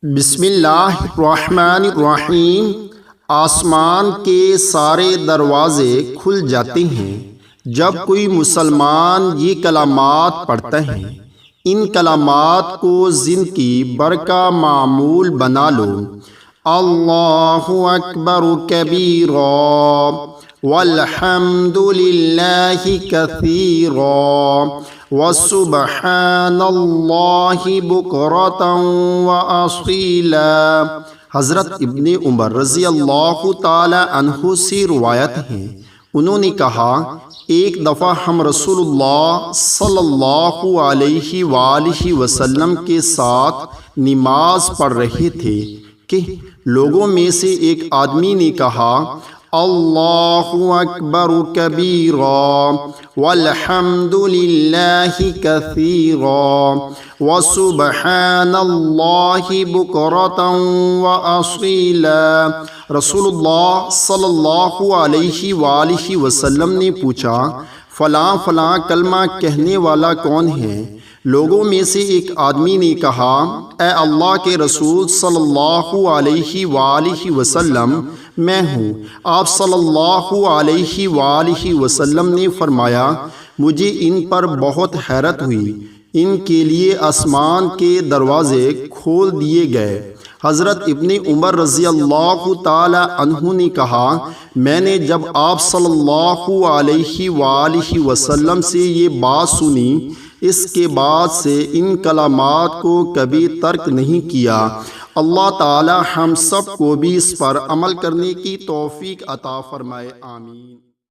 بسم اللہ الرحمن الرحیم۔ آسمان کے سارے دروازے کھل جاتے ہیں جب کوئی مسلمان یہ کلمات پڑھتا ہے۔ ان کلمات کو زندگی بھر کا معمول بنا لو۔ اللہ اکبر کبیرا والحمد للہ کثیرا وسبحان اللہ بکرۃ وأصیلا۔ حضرت ابن عمر رضی اللہ تعالی عنہ سے روایت ہے، انہوں نے کہا ایک دفعہ ہم رسول اللہ صلی اللہ علیہ وآلہ وسلم کے ساتھ نماز پڑھ رہے تھے کہ لوگوں میں سے ایک آدمی نے کہا اللہ اکبر کبیرا والحمد للہ کثیرا وسبحان اللہ بکرۃ وأصیلا۔ رسول اللہ صلی اللہ علیہ وآلہ وسلم نے پوچھا فلاں فلاں کلمہ کہنے والا کون ہے؟ لوگوں میں سے ایک آدمی نے کہا اے اللہ کے رسول صلی اللہ علیہ وآلہ وسلم، میں ہوں۔ آپ صلی اللہ علیہ وآلہ وسلم نے فرمایا مجھے ان پر بہت حیرت ہوئی، ان کے لیے آسمان کے دروازے کھول دیے گئے۔ حضرت ابن عمر رضی اللہ تعالی عنہ نے کہا میں نے جب آپ صلی اللہ علیہ وآلہ وسلم سے یہ بات سنی، اس کے بعد سے ان کلمات کو کبھی ترک نہیں کیا۔ اللہ تعالی ہم سب کو بھی اس پر عمل کرنے کی توفیق عطا فرمائے، آمین۔